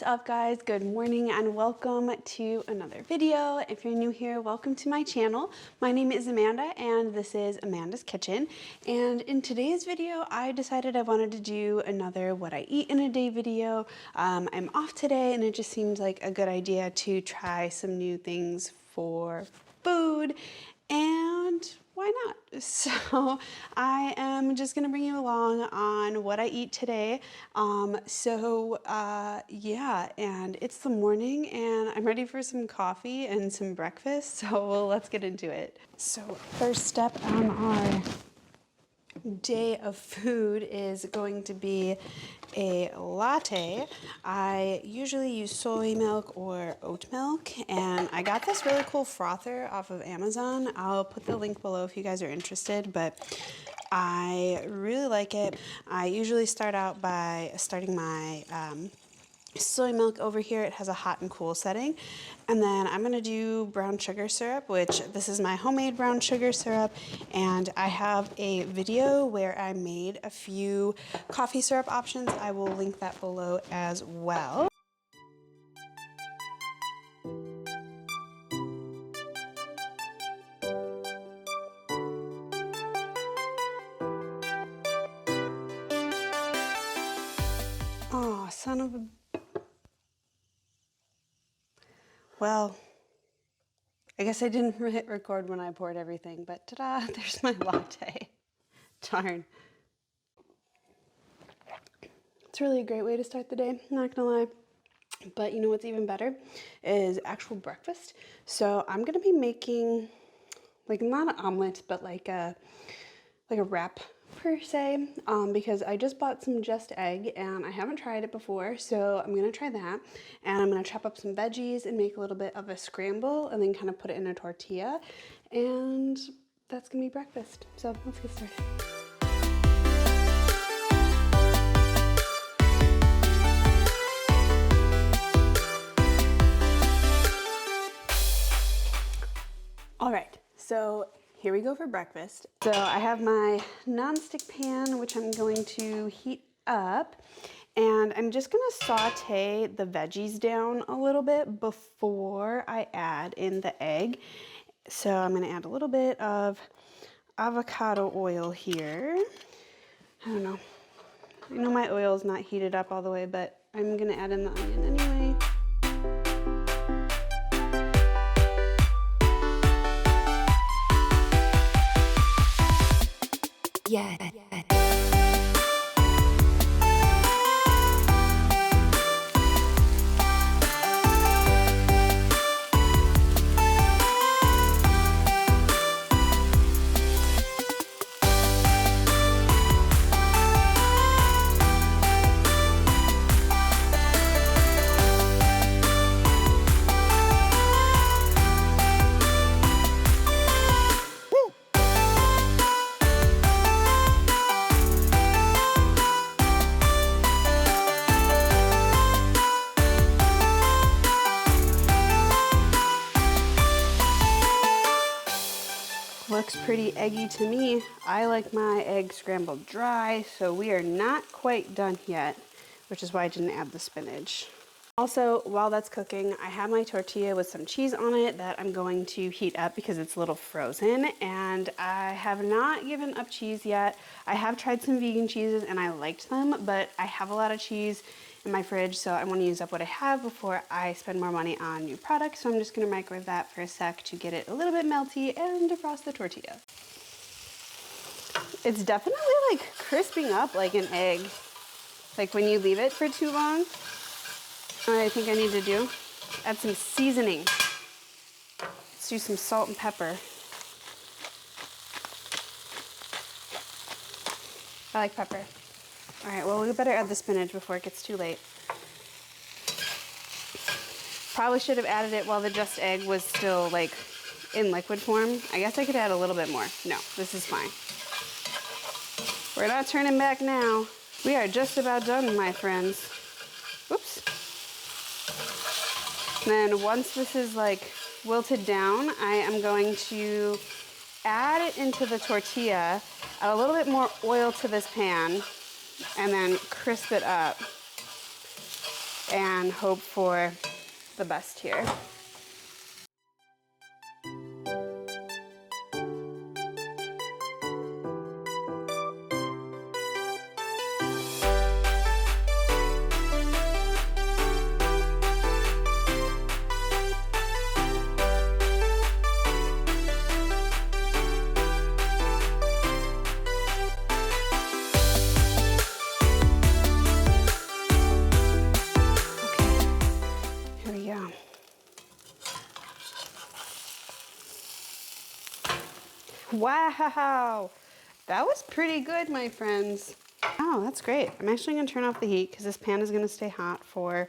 up, guys? Good morning and welcome to another video. If you're new here, welcome to my channel. My name is Amanda and this is Amanda's Kitchen. And in today's video, I decided I wanted to do another what I eat in a day video. I'm off today and it just seems like a good idea to try some new things for food, and why not? So I am just gonna bring you along on what I eat today. Yeah, and it's the morning and I'm ready for some coffee and some breakfast, so let's get into it. So first step on our day of food is going to be a latte. I usually use soy milk or oat milk, and I got this really cool frother off of Amazon. I'll put the link below if you guys are interested, but I really like it. I usually start out by starting my soy milk over here. It has a hot and cool setting, and then I'm gonna do brown sugar syrup, which this is my homemade brown sugar syrup, and I have a video where I made a few coffee syrup options. I will link that below as well. Oh, son of a... Well, I guess I didn't hit record when I poured everything, but ta-da, there's my latte. Darn. It's really a great way to start the day, not gonna lie. But you know what's even better is actual breakfast. So I'm gonna be making, like, not an omelet, but like a wrap per se, because I just bought some just egg and I haven't tried it before, so I'm gonna try that. And I'm gonna chop up some veggies and make a little bit of a scramble and then kind of put it in a tortilla, and that's gonna be breakfast. So let's get started. All right, so here we go for breakfast. So I have my non-stick pan, which I'm going to heat up, and I'm just gonna saute the veggies down a little bit before I add in the egg. So I'm gonna add a little bit of avocado oil here. I don't know. I know my oil is not heated up all the way, but I'm gonna add in the onion anyway. Yeah. Looks pretty eggy to me. I like my egg scrambled dry, so we are not quite done yet, which is why I didn't add the spinach. Also, while that's cooking, I have my tortilla with some cheese on it that I'm going to heat up because it's a little frozen, and I have not given up cheese yet. I have tried some vegan cheeses and I liked them, but I have a lot of cheese in my fridge, so I want to use up what I have before I spend more money on new products. So I'm just going to microwave that for a sec to get it a little bit melty and defrost the tortilla. It's definitely like crisping up like an egg, like when you leave it for too long. What I think I need to do, add some seasoning. Let's do some salt and pepper. I like pepper. All right, well, we better add the spinach before it gets too late. Probably should have added it while the just egg was still like in liquid form. I guess I could add a little bit more. No, this is fine. We're not turning back now. We are just about done, my friends. Whoops. Then once this is like wilted down, I am going to add it into the tortilla, add a little bit more oil to this pan, and then crisp it up. and hope for the best here. Wow, that was pretty good, my friends. Oh, that's great. I'm actually gonna turn off the heat because this pan is gonna stay hot for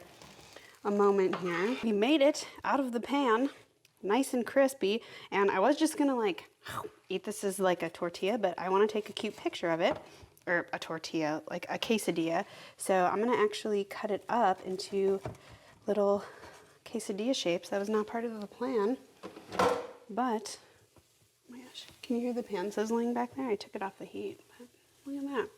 a moment here. We made it out of the pan, nice and crispy, and I was just gonna like eat this as like a tortilla, but I wanna take a cute picture of it, or a tortilla, like a quesadilla. So I'm gonna actually cut it up into little quesadilla shapes. That was not part of the plan, but oh my gosh, can you hear the pan sizzling back there? I took it off the heat, but look at that.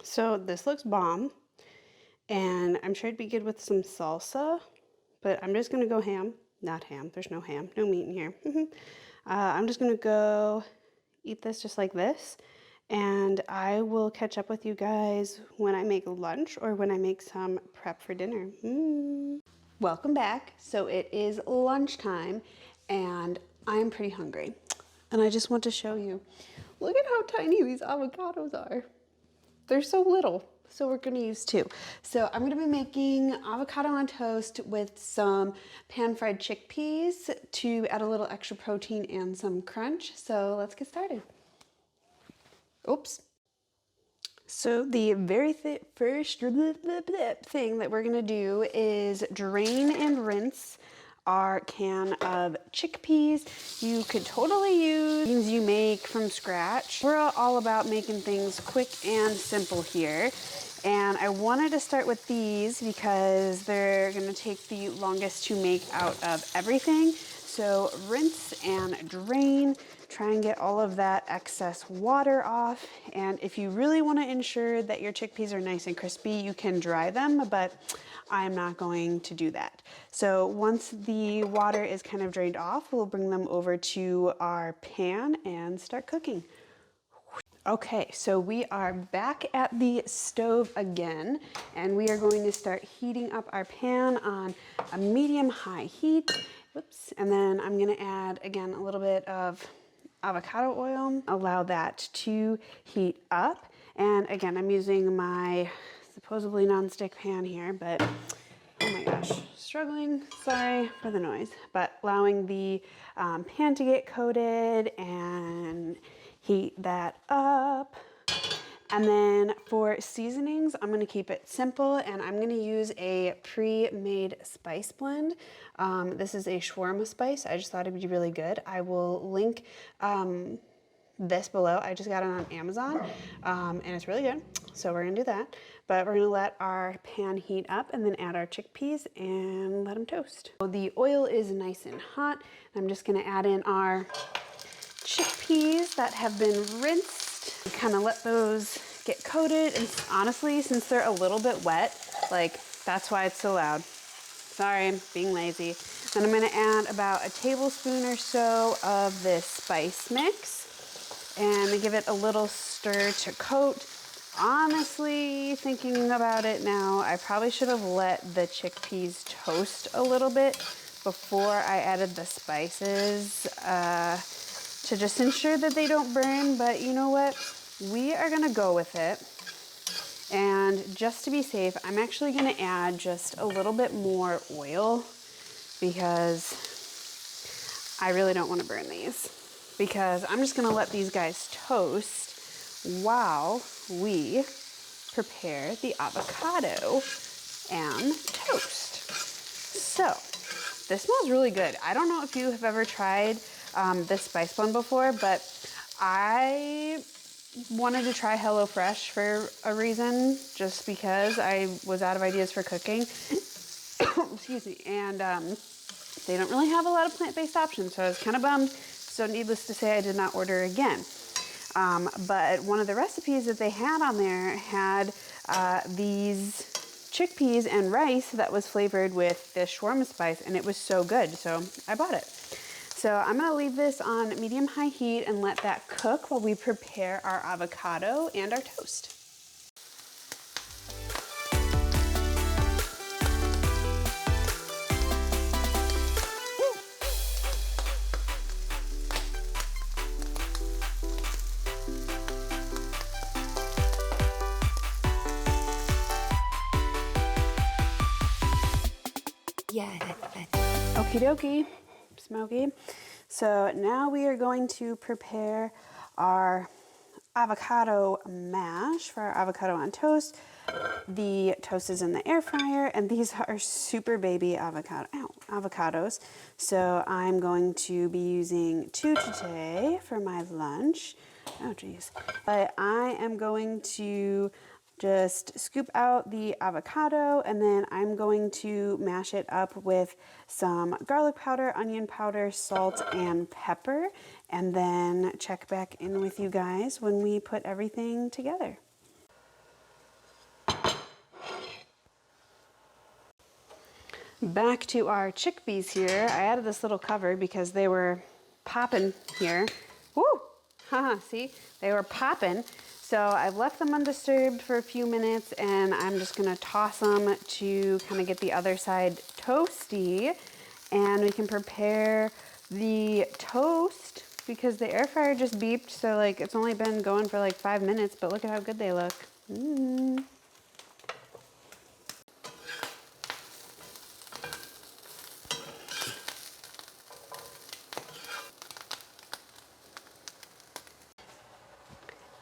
So this looks bomb, and I'm sure it'd be good with some salsa, but I'm just gonna go ham. Not ham, there's no ham, no meat in here. I'm just gonna go eat this just like this, and I will catch up with you guys when I make lunch or when I make some prep for dinner. Welcome back. So it is lunchtime, and I'm pretty hungry, and I just want to show you, look at how tiny these avocados are. They're so little, so we're gonna use two. So I'm gonna be making avocado on toast with some pan-fried chickpeas to add a little extra protein and some crunch. So let's get started. Oops. So the very first thing that we're gonna do is drain and rinse our can of chickpeas. You could totally use things you make from scratch. We're all about making things quick and simple here. And I wanted to start with these because they're gonna take the longest to make out of everything. So rinse and drain, try and get all of that excess water off. And if you really wanna ensure that your chickpeas are nice and crispy, you can dry them, but I'm not going to do that. So once the water is kind of drained off, we'll bring them over to our pan and start cooking. Okay, so we are back at the stove again, and we are going to start heating up our pan on a medium-high heat. Whoops, and then I'm gonna add, again, a little bit of avocado oil, allow that to heat up. And again, I'm using my supposedly non-stick pan here, but oh my gosh, struggling, sorry for the noise, but allowing the pan to get coated and heat that up. And then for seasonings, I'm gonna keep it simple, and I'm gonna use a pre-made spice blend. This is a shawarma spice. I just thought it'd be really good. I will link this below. I just got it on Amazon, and it's really good. So we're gonna do that. But we're gonna let our pan heat up and then add our chickpeas and let them toast. So the oil is nice and hot. I'm just gonna add in our chickpeas that have been rinsed. Kind of let those get coated, and honestly, since they're a little bit wet, like that's why it's so loud. Sorry, I'm being lazy. Then I'm gonna add about a tablespoon or so of this spice mix and give it a little stir to coat. Honestly, thinking about it now, I probably should have let the chickpeas toast a little bit before I added the spices to just ensure that they don't burn, but you know what? We are gonna go with it. And just to be safe, I'm actually gonna add just a little bit more oil because I really don't wanna burn these, because I'm just gonna let these guys toast while we prepare the avocado and toast. So this smells really good. I don't know if you have ever tried this spice blend before, but I wanted to try HelloFresh for a reason, just because I was out of ideas for cooking. Excuse me. And they don't really have a lot of plant-based options, so I was kind of bummed. So needless to say, I did not order again. But one of the recipes that they had on there had these chickpeas and rice that was flavored with this shawarma spice, and it was so good, so I bought it. So I'm gonna leave this on medium-high heat and let that cook while we prepare our avocado and our toast. Yeah, that's Okie dokie, smoky. So now we are going to prepare our avocado mash for our avocado on toast. The toast is in the air fryer, and these are super baby avocados. So I'm going to be using 2 today for my lunch. Oh geez. But I am going to just scoop out the avocado, and then I'm going to mash it up with some garlic powder, onion powder, salt, and pepper, and then check back in with you guys when we put everything together. Back to our chickpeas here. I added this little cover because they were popping here. Woo! Haha, see? They were popping. So I've left them undisturbed for a few minutes, and I'm just gonna toss them to kind of get the other side toasty. And we can prepare the toast because the air fryer just beeped. So like it's only been going for like 5 minutes, but look at how good they look.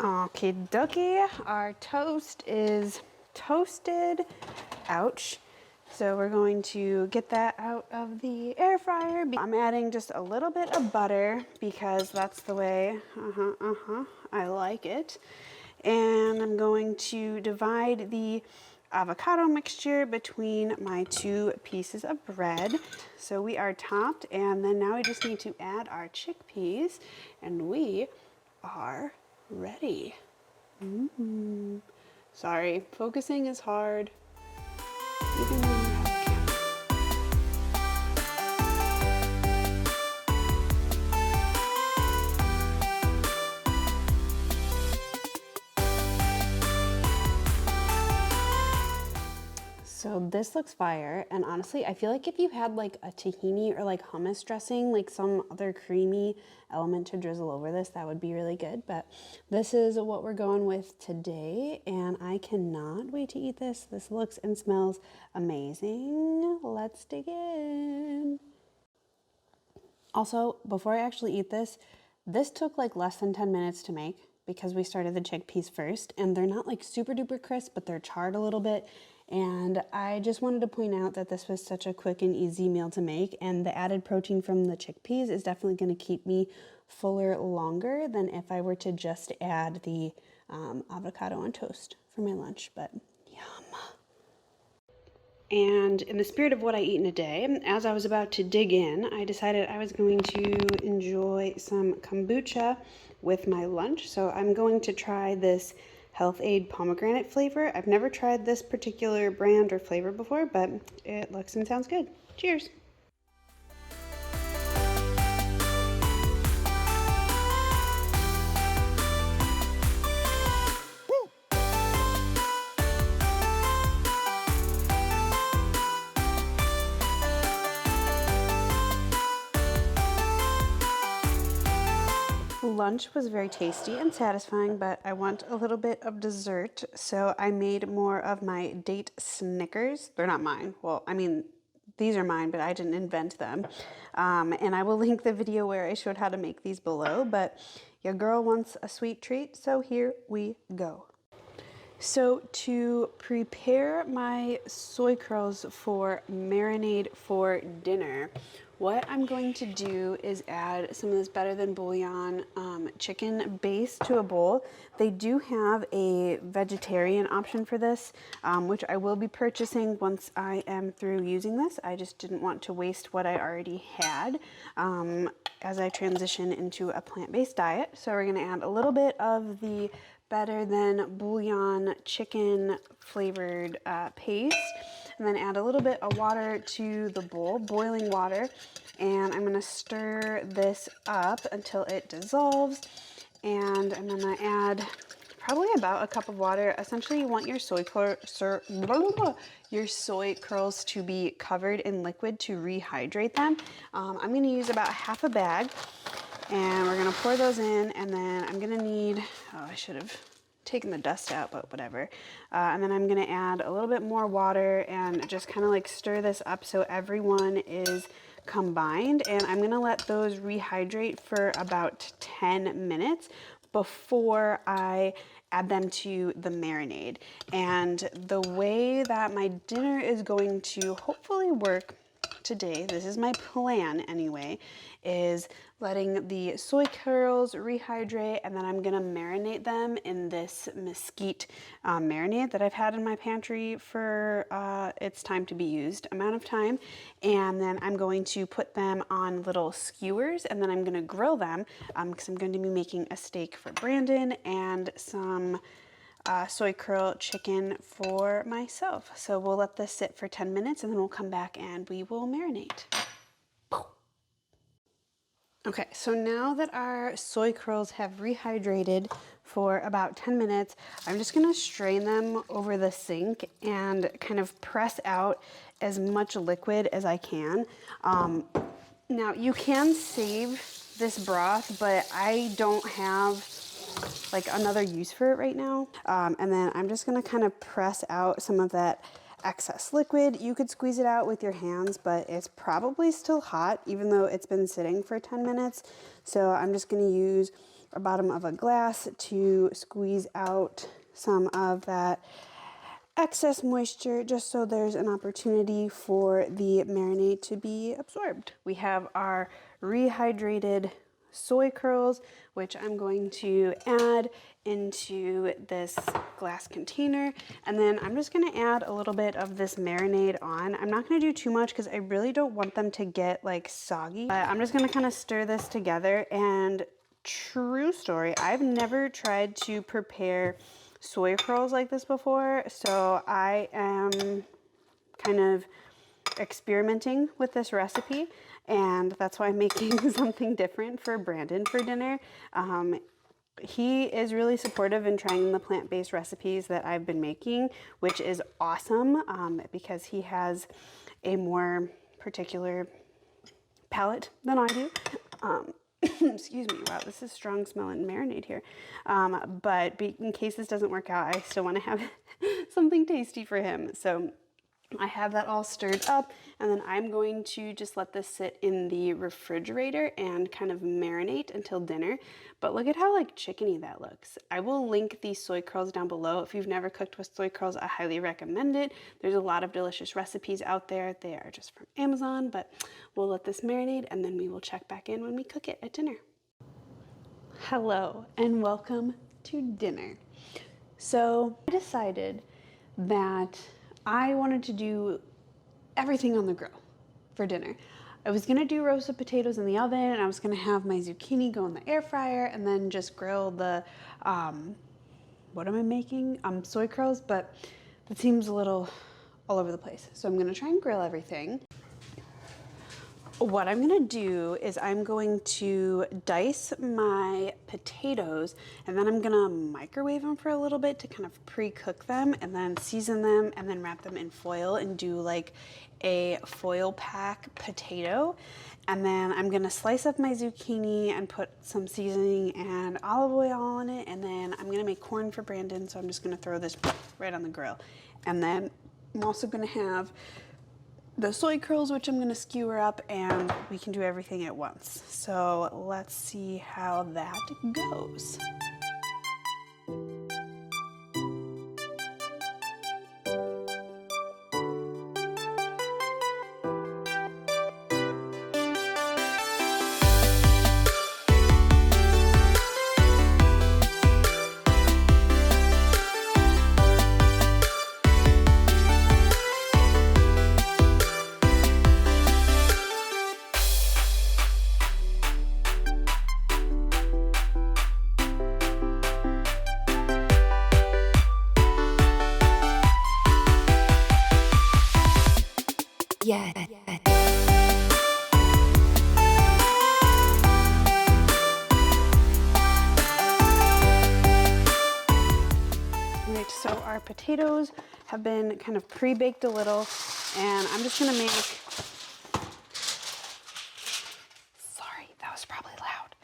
Okie dokie, our toast is toasted. Ouch. So we're going to get that out of the air fryer. I'm adding just a little bit of butter because that's the way I like it. And I'm going to divide the avocado mixture between my 2 pieces of bread. So we are topped, and then now we just need to add our chickpeas, and we are ready. Sorry, focusing is hard. Even when you have a So this looks fire, and honestly, I feel like if you had like a tahini or like hummus dressing, like some other creamy element to drizzle over this, that would be really good. But this is what we're going with today, and I cannot wait to eat this. This looks and smells amazing. Let's dig in. Also, before I actually eat this, this took like less than 10 minutes to make because we started the chickpeas first, and they're not like super duper crisp, but they're charred a little bit. And I just wanted to point out that this was such a quick and easy meal to make, and the added protein from the chickpeas is definitely going to keep me fuller longer than if I were to just add the avocado on toast for my lunch, but yum. And in the spirit of what I eat in a day, as I was about to dig in, I decided I was going to enjoy some kombucha with my lunch. So I'm going to try this Health Aid pomegranate flavor. I've never tried this particular brand or flavor before, but it looks and sounds good. Cheers. Lunch was very tasty and satisfying, but I want a little bit of dessert, so I made more of my date Snickers. They're not mine. Well, I mean, these are mine, but I didn't invent them. And I will link the video where I showed how to make these below, but your girl wants a sweet treat, so here we go. So to prepare my soy curls for marinade for dinner, what I'm going to do is add some of this Better Than Bouillon chicken base to a bowl. They do have a vegetarian option for this, which I will be purchasing once I am through using this. I just didn't want to waste what I already had as I transition into a plant-based diet. So we're gonna add a little bit of the Better Than Bouillon chicken flavored paste, and then add a little bit of water to the bowl, boiling water, and I'm gonna stir this up until it dissolves, and I'm gonna add probably about a cup of water. Essentially, you want your soy curls to be covered in liquid to rehydrate them. I'm gonna use about half a bag, and we're gonna pour those in, and then I'm gonna need, oh, I should have taken the dust out, but whatever. And then I'm gonna add a little bit more water and just kind of like stir this up so everyone is combined. And I'm gonna let those rehydrate for about 10 minutes before I add them to the marinade. And the way that my dinner is going to hopefully work today, this is my plan anyway, is letting the soy curls rehydrate, and then I'm gonna marinate them in this mesquite marinade that I've had in my pantry for its time to be used amount of time. And then I'm going to put them on little skewers, and then I'm gonna grill them because I'm going to be making a steak for Brandon and some soy curl chicken for myself. So we'll let this sit for 10 minutes and then we'll come back and we will marinate. Okay, so now that our soy curls have rehydrated for about 10 minutes, I'm just gonna strain them over the sink and kind of press out as much liquid as I can. Now you can save this broth, but I don't have like another use for it right now. And then I'm just gonna kind of press out some of that excess liquid. You could squeeze it out with your hands, but it's probably still hot even though it's been sitting for 10 minutes. So I'm just gonna use a bottom of a glass to squeeze out some of that excess moisture just so there's an opportunity for the marinade to be absorbed. We have our rehydrated soy curls, which I'm going to add into this glass container. And then I'm just gonna add a little bit of this marinade on. I'm not gonna do too much because I really don't want them to get like soggy. But I'm just gonna kind of stir this together. And true story, I've never tried to prepare soy curls like this before. So I am kind of experimenting with this recipe, and that's why I'm making something different for Brandon for dinner. He is really supportive in trying the plant-based recipes that I've been making, which is awesome because he has a more particular palate than I do. Excuse me, wow, this is strong smelling marinade here. But in case this doesn't work out, I still want to have something tasty for him. So I have that all stirred up, and then I'm going to just let this sit in the refrigerator and kind of marinate until dinner. But look at how like chickeny that looks. I will link these soy curls down below. If you've never cooked with soy curls, I highly recommend it. There's a lot of delicious recipes out there. They are just from Amazon, but we'll let this marinate and then we will check back in when we cook it at dinner. Hello and welcome to dinner. So I decided that I wanted to do everything on the grill for dinner. I was gonna do roasted potatoes in the oven, and I was gonna have my zucchini go in the air fryer and then just grill the, what am I making? Soy curls, but that seems a little all over the place. So I'm gonna try and grill everything. What I'm gonna do is I'm going to dice my potatoes, and then I'm gonna microwave them for a little bit to kind of pre-cook them, and then season them, and then wrap them in foil and do like a foil pack potato. And then I'm gonna slice up my zucchini and put some seasoning and olive oil on it, and then I'm gonna make corn for Brandon, so I'm just gonna throw this right on the grill. And then I'm also gonna have the soy curls, which I'm gonna skewer up, and we can do everything at once. So let's see how that goes. Yeah. Right, so our potatoes have been kind of pre-baked a little, and I'm just gonna make, sorry, that was probably loud,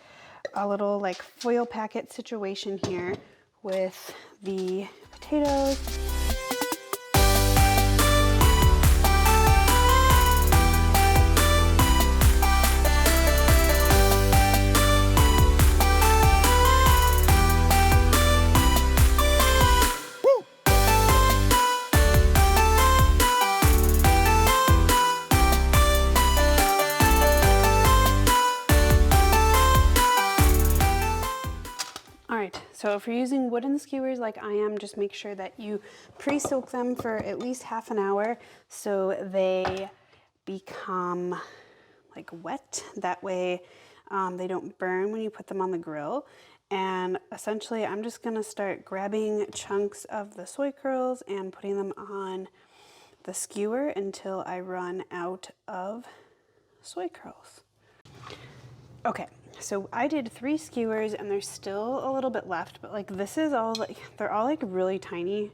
a little like foil packet situation here with the potatoes. So if you're using wooden skewers like I am, just make sure that you pre-soak them for at least half an hour so they become like wet. That way they don't burn when you put them on the grill. And essentially I'm just gonna start grabbing chunks of the soy curls and putting them on the skewer until I run out of soy curls. Okay. So I did 3 skewers and there's still a little bit left, but like this is all like, they're all like really tiny.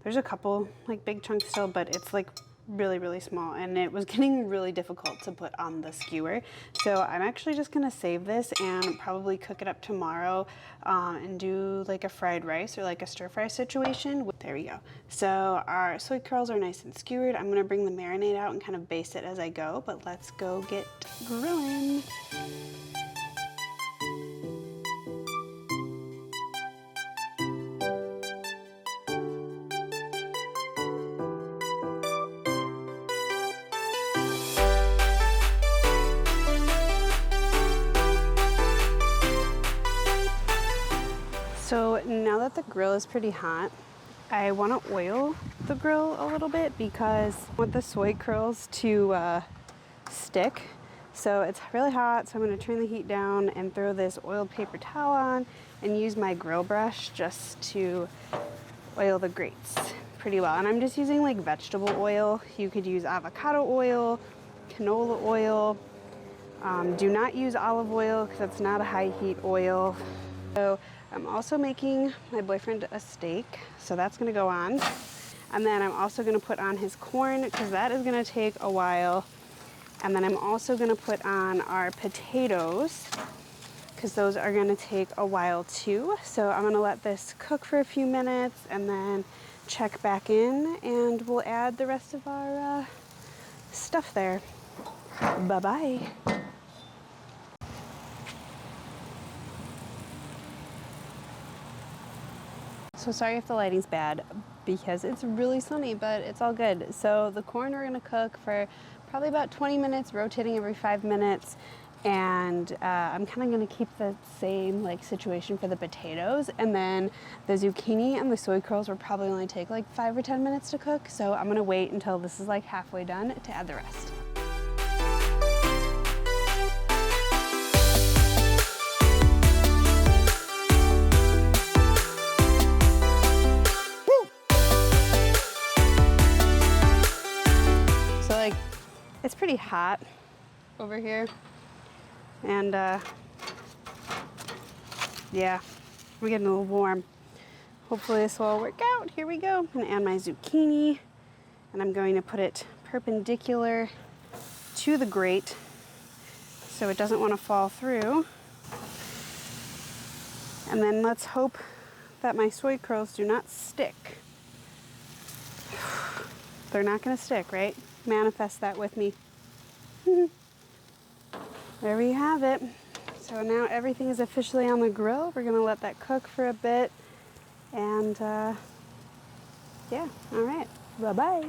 There's a couple like big chunks still, but it's like really, really small, and it was getting really difficult to put on the skewer. So I'm actually just gonna save this and probably cook it up tomorrow and do like a fried rice or like a stir fry situation. There we go. So our soy curls are nice and skewered. I'm gonna bring the marinade out and kind of baste it as I go, but let's go get grilling. So now that the grill is pretty hot, I want to oil the grill a little bit because I want the soy curls to stick. So it's really hot, so I'm going to turn the heat down and throw this oiled paper towel on and use my grill brush just to oil the grates pretty well. And I'm just using like vegetable oil. You could use avocado oil, canola oil. Do not use olive oil because that's not a high heat oil. So I'm also making my boyfriend a steak, so that's gonna go on. And then I'm also gonna put on his corn because that is gonna take a while. And then I'm also gonna put on our potatoes because those are gonna take a while too. So I'm gonna let this cook for a few minutes and then check back in and we'll add the rest of our stuff there. Bye-bye. So sorry if the lighting's bad because it's really sunny, but it's all good. So the corn we're gonna cook for probably about 20 minutes, rotating every 5 minutes. And I'm kind of gonna keep the same like situation for the potatoes. And then the zucchini and the soy curls will probably only take like 5 or 10 minutes to cook. So I'm gonna wait until this is like halfway done to add the rest. It's pretty hot over here, and yeah, we're getting a little warm. Hopefully this will work out. Here we go. I'm gonna add my zucchini, and I'm going to put it perpendicular to the grate so it doesn't want to fall through. And then let's hope that my soy curls do not stick. They're not gonna stick, right? Manifest that with me. There we have it. So now everything is officially on the grill. We're gonna let that cook for a bit. And yeah, all right, bye-bye.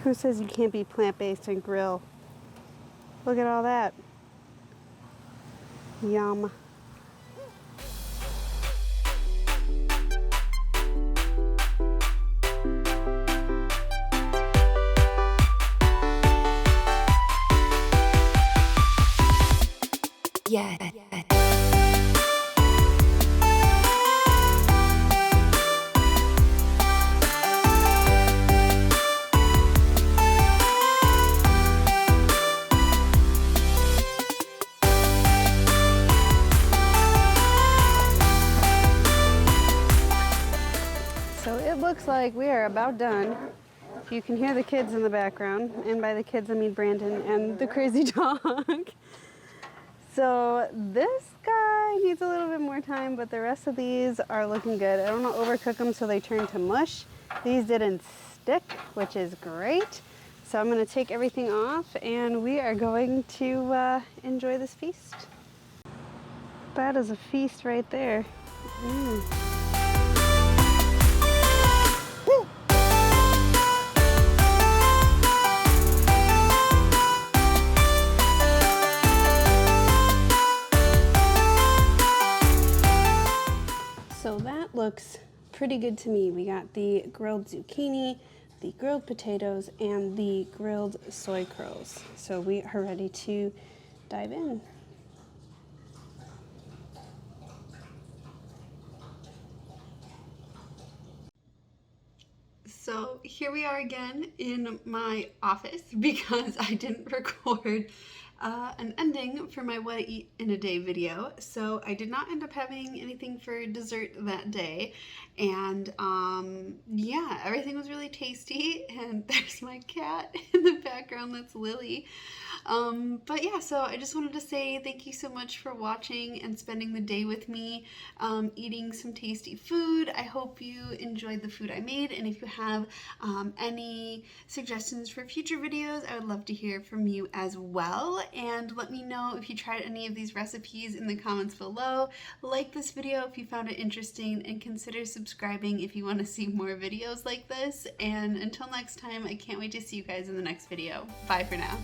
Who says you can't be plant-based and grill? Look at all that. Yum. Yeah. looks like we are about done. You can hear the kids in the background, and by the kids I mean Brandon and the crazy dog. So this guy needs a little bit more time, but the rest of these are looking good. I don't want to overcook them so they turn to mush. These didn't stick, which is great. So I'm going to take everything off, and we are going to enjoy this feast. That is a feast right there. So that looks pretty good to me. We got the grilled zucchini, the grilled potatoes, and the grilled soy curls. So we are ready to dive in. So here we are again in my office because I didn't record an ending for my what I eat in a day video. So I did not end up having anything for dessert that day. And yeah, everything was really tasty. And there's my cat in the background, that's Lily. But yeah, so I just wanted to say thank you so much for watching and spending the day with me, eating some tasty food. I hope you enjoyed the food I made, and if you have any suggestions for future videos, I would love to hear from you as well. And let me know if you tried any of these recipes in the comments below. Like this video if you found it interesting, and consider subscribing if you want to see more videos like this. And until next time, I can't wait to see you guys in the next video. Bye for now.